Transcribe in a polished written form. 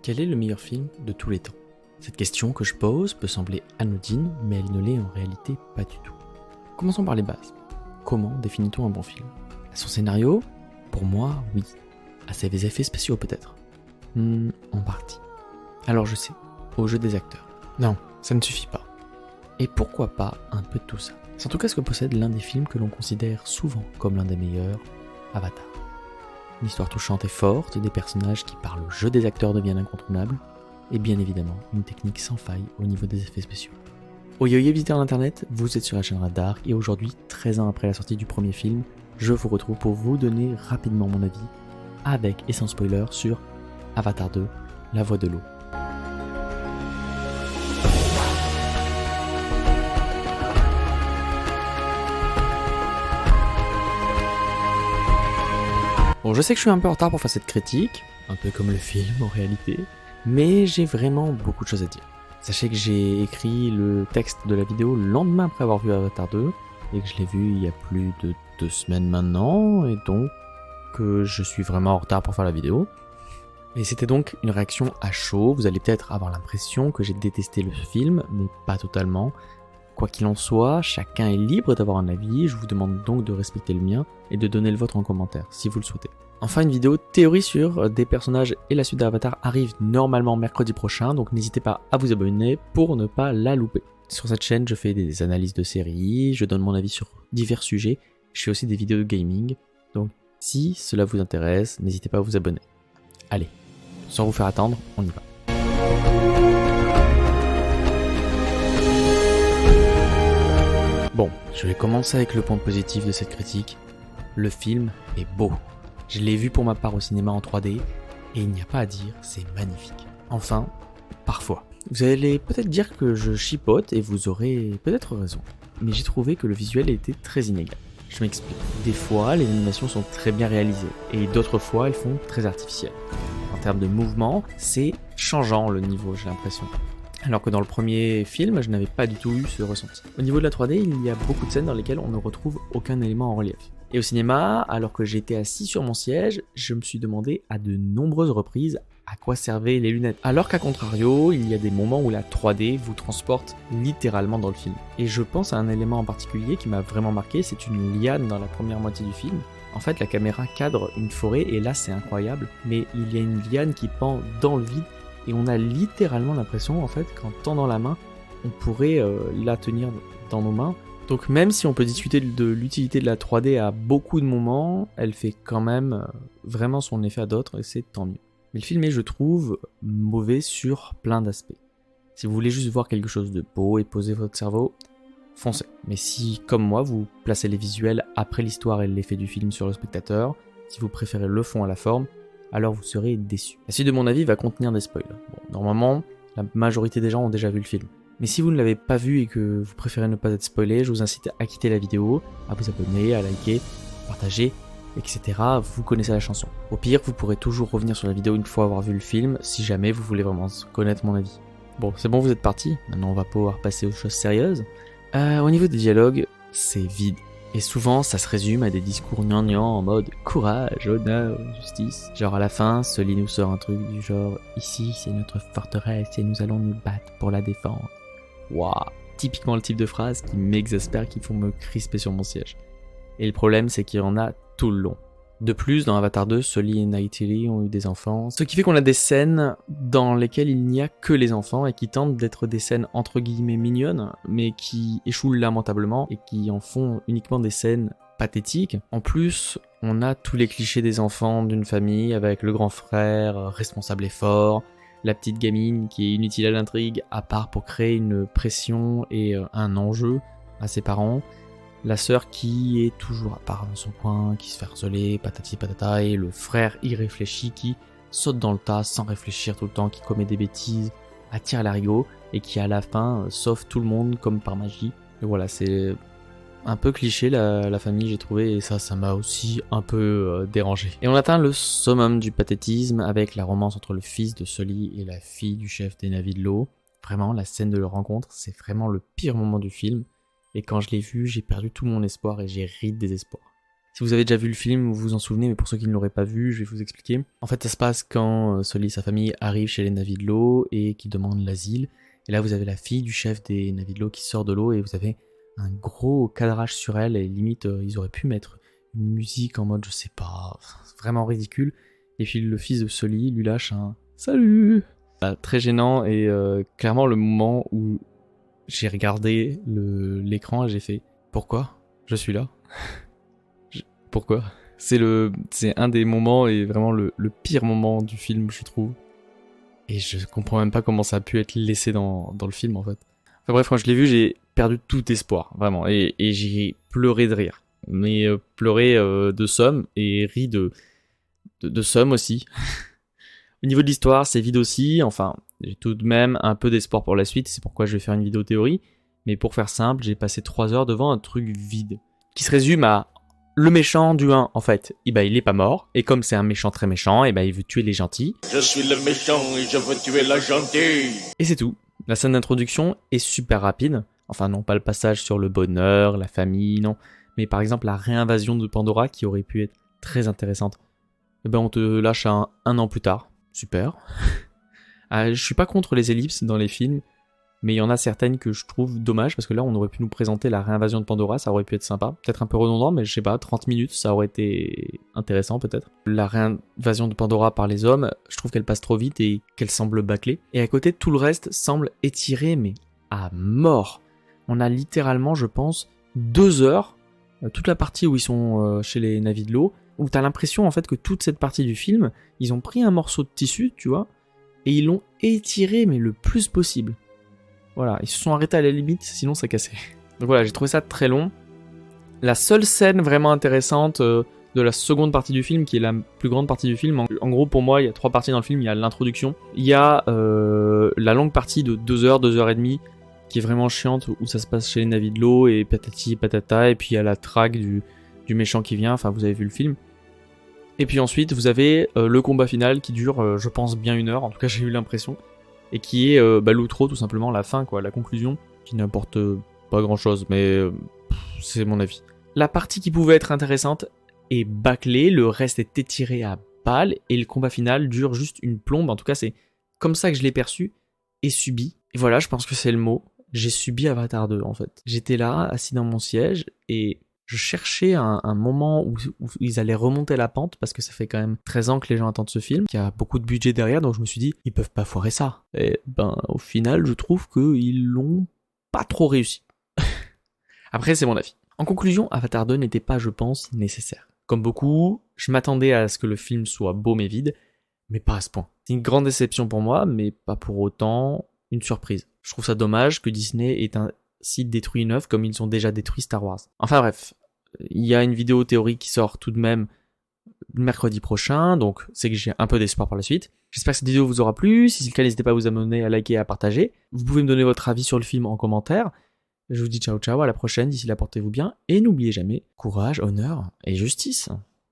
Quel est le meilleur film de tous les temps? Cette question que je pose peut sembler anodine, mais elle ne l'est en réalité pas du tout. Commençons par les bases. Comment définit-on un bon film? À son scénario? Pour moi, oui. À ses effets spéciaux peut-être? En partie. Alors je sais, au jeu des acteurs. Non, ça ne suffit pas. Et pourquoi pas un peu de tout ça? C'est en tout cas ce que possède l'un des films que l'on considère souvent comme l'un des meilleurs, Avatar. Une histoire touchante et forte, des personnages qui par le jeu des acteurs deviennent incontournables, et bien évidemment une technique sans faille au niveau des effets spéciaux. Oyoye visiteurs d'internet, vous êtes sur la chaîne Radar et aujourd'hui, 13 ans après la sortie du premier film, je vous retrouve pour vous donner rapidement mon avis, avec et sans spoiler, sur Avatar 2, La Voix de l'eau. Bon, je sais que je suis un peu en retard pour faire cette critique, un peu comme le film en réalité, mais j'ai vraiment beaucoup de choses à dire. Sachez que j'ai écrit le texte de la vidéo le lendemain après avoir vu Avatar 2, et que je l'ai vu il y a plus de 2 semaines maintenant, et donc que je suis vraiment en retard pour faire la vidéo. Et c'était donc une réaction à chaud, vous allez peut-être avoir l'impression que j'ai détesté le film, mais pas totalement. Quoi qu'il en soit, chacun est libre d'avoir un avis, je vous demande donc de respecter le mien et de donner le vôtre en commentaire, si vous le souhaitez. Enfin, une vidéo théorie sur des personnages et la suite d'Avatar arrive normalement mercredi prochain, donc n'hésitez pas à vous abonner pour ne pas la louper. Sur cette chaîne, je fais des analyses de séries, je donne mon avis sur divers sujets, je fais aussi des vidéos de gaming, donc si cela vous intéresse, n'hésitez pas à vous abonner. Allez, sans vous faire attendre, on y va. Bon, je vais commencer avec le point positif de cette critique. Le film est beau. Je l'ai vu pour ma part au cinéma en 3D, et il n'y a pas à dire, c'est magnifique. Enfin, parfois. Vous allez peut-être dire que je chipote, et vous aurez peut-être raison. Mais j'ai trouvé que le visuel était très inégal. Je m'explique. Des fois, les animations sont très bien réalisées, et d'autres fois, elles font très artificielles. En termes de mouvement, c'est changeant le niveau, j'ai l'impression. Alors que dans le premier film, je n'avais pas du tout eu ce ressenti. Au niveau de la 3D, il y a beaucoup de scènes dans lesquelles on ne retrouve aucun élément en relief. Et au cinéma, alors que j'étais assis sur mon siège, je me suis demandé à de nombreuses reprises à quoi servaient les lunettes. Alors qu'à contrario, il y a des moments où la 3D vous transporte littéralement dans le film. Et je pense à un élément en particulier qui m'a vraiment marqué, c'est une liane dans la première moitié du film. En fait, la caméra cadre une forêt et là c'est incroyable, mais il y a une liane qui pend dans le vide et on a littéralement l'impression en fait qu'en tendant la main, on pourrait la tenir dans nos mains. Donc même si on peut discuter de l'utilité de la 3D à beaucoup de moments, elle fait quand même vraiment son effet à d'autres et c'est tant mieux. Mais le film est, je trouve, mauvais sur plein d'aspects. Si vous voulez juste voir quelque chose de beau et poser votre cerveau, foncez. Mais si, comme moi, vous placez les visuels après l'histoire et l'effet du film sur le spectateur, si vous préférez le fond à la forme, alors vous serez déçus. La suite de mon avis va contenir des spoilers. Bon, normalement, la majorité des gens ont déjà vu le film. Mais si vous ne l'avez pas vu et que vous préférez ne pas être spoilé, je vous incite à quitter la vidéo, à vous abonner, à liker, partager, etc. Vous connaissez la chanson. Au pire, vous pourrez toujours revenir sur la vidéo une fois avoir vu le film, si jamais vous voulez vraiment connaître mon avis. Bon, c'est bon, vous êtes partis. Maintenant, on va pouvoir passer aux choses sérieuses. Au niveau des dialogues, c'est vide. Et souvent, ça se résume à des discours gnangnan en mode courage, honneur, justice. Genre à la fin, Sully nous sort un truc du genre ici, c'est notre forteresse et nous allons nous battre pour la défendre. Waouh, typiquement le type de phrase qui m'exaspère, qui font me crisper sur mon siège. Et le problème, c'est qu'il y en a tout le long. De plus, dans Avatar 2, Sully et Neytiri ont eu des enfants, ce qui fait qu'on a des scènes dans lesquelles il n'y a que les enfants et qui tentent d'être des scènes entre guillemets mignonnes, mais qui échouent lamentablement et qui en font uniquement des scènes pathétiques. En plus, on a tous les clichés des enfants d'une famille avec le grand frère responsable et fort, la petite gamine qui est inutile à l'intrigue à part pour créer une pression et un enjeu à ses parents. La sœur qui est toujours à part dans son coin, qui se fait harceler, patati patata, et le frère irréfléchi qui saute dans le tas sans réfléchir tout le temps, qui commet des bêtises, attire l'arigot, et qui à la fin sauve tout le monde comme par magie. Et voilà, c'est un peu cliché la famille, j'ai trouvé, et ça m'a aussi un peu dérangé. Et on atteint le summum du pathétisme avec la romance entre le fils de Sully et la fille du chef des Na'vi de l'eau. Vraiment, la scène de leur rencontre, c'est vraiment le pire moment du film. Et quand je l'ai vu, j'ai perdu tout mon espoir et j'ai ri de désespoir. Si vous avez déjà vu le film, vous vous en souvenez, mais pour ceux qui ne l'auraient pas vu, je vais vous expliquer. En fait, ça se passe quand Sully et sa famille arrivent chez les Navis de l'eau et qui demandent l'asile. Et là, vous avez la fille du chef des Navis de l'eau qui sort de l'eau et vous avez un gros cadrage sur elle et limite, ils auraient pu mettre une musique en mode, je sais pas, vraiment ridicule. Et puis le fils de Sully lui lâche un « Salut !» Très gênant et clairement le moment où j'ai regardé l'écran et j'ai fait « Pourquoi je suis là ?» Pourquoi ? C'est un des moments et vraiment le pire moment du film, je trouve. Et je comprends même pas comment ça a pu être laissé dans le film, en fait. Enfin bref, quand je l'ai vu, j'ai perdu tout espoir, vraiment. Et j'ai pleuré de rire. Mais pleuré de somme et ri de somme aussi. Au niveau de l'histoire, c'est vide aussi. Enfin, j'ai tout de même un peu d'espoir pour la suite. C'est pourquoi je vais faire une vidéo théorie. Mais pour faire simple, j'ai passé 3 heures devant un truc vide. Qui se résume à... Le méchant du 1, en fait, il est pas mort, et comme c'est un méchant très méchant, il veut tuer les gentils. Je suis le méchant et je veux tuer la gentille. Et c'est tout. La scène d'introduction est super rapide. Enfin non, pas le passage sur le bonheur, la famille, non. Mais par exemple la réinvasion de Pandora qui aurait pu être très intéressante. On te lâche un an plus tard. Super. Je suis pas contre les ellipses dans les films, mais il y en a certaines que je trouve dommage, parce que là on aurait pu nous présenter la réinvasion de Pandora, ça aurait pu être sympa. Peut-être un peu redondant, mais je sais pas, 30 minutes, ça aurait été intéressant peut-être. La réinvasion de Pandora par les hommes, je trouve qu'elle passe trop vite et qu'elle semble bâclée. Et à côté, tout le reste semble étiré, mais à mort. On a littéralement, je pense, 2 heures, toute la partie où ils sont chez les Navis de l'eau, où t'as l'impression en fait que toute cette partie du film, ils ont pris un morceau de tissu, tu vois, et ils l'ont étiré, mais le plus possible. Voilà, ils se sont arrêtés à la limite, sinon ça cassait. Donc voilà, j'ai trouvé ça très long. La seule scène vraiment intéressante de la seconde partie du film, qui est la plus grande partie du film, en gros pour moi il y a 3 parties dans le film, il y a l'introduction, il y a la longue partie de 2 heures, 2 heures et demie, qui est vraiment chiante, où ça se passe chez les Navis de l'eau, et patati patata, et puis il y a la traque du méchant qui vient, enfin vous avez vu le film. Et puis ensuite vous avez le combat final qui dure je pense bien 1 heure, en tout cas j'ai eu l'impression. Et qui est l'outro, tout simplement, la fin, quoi, la conclusion, qui n'apporte pas grand-chose, mais c'est mon avis. La partie qui pouvait être intéressante est bâclée, le reste est étiré à balles, et le combat final dure juste une plombe, en tout cas c'est comme ça que je l'ai perçu, et subi. Et voilà, je pense que c'est le mot, j'ai subi Avatar 2, en fait. J'étais là, assis dans mon siège, et... je cherchais un moment où ils allaient remonter la pente, parce que ça fait quand même 13 ans que les gens attendent ce film, qu'il y a beaucoup de budget derrière, donc je me suis dit, ils peuvent pas foirer ça. Et au final, je trouve qu'ils l'ont pas trop réussi. Après, c'est mon avis. En conclusion, Avatar 2 n'était pas, je pense, nécessaire. Comme beaucoup, je m'attendais à ce que le film soit beau mais vide, mais pas à ce point. C'est une grande déception pour moi, mais pas pour autant une surprise. Je trouve ça dommage que Disney ait ainsi détruit une œuvre comme ils ont déjà détruit Star Wars. Enfin bref, il y a une vidéo théorique qui sort tout de même mercredi prochain, donc c'est que j'ai un peu d'espoir pour la suite. J'espère que cette vidéo vous aura plu. Si c'est le cas, n'hésitez pas à vous abonner, à liker et à partager. Vous pouvez me donner votre avis sur le film en commentaire. Je vous dis ciao ciao, à la prochaine, d'ici là portez-vous bien, et n'oubliez jamais, courage, honneur et justice.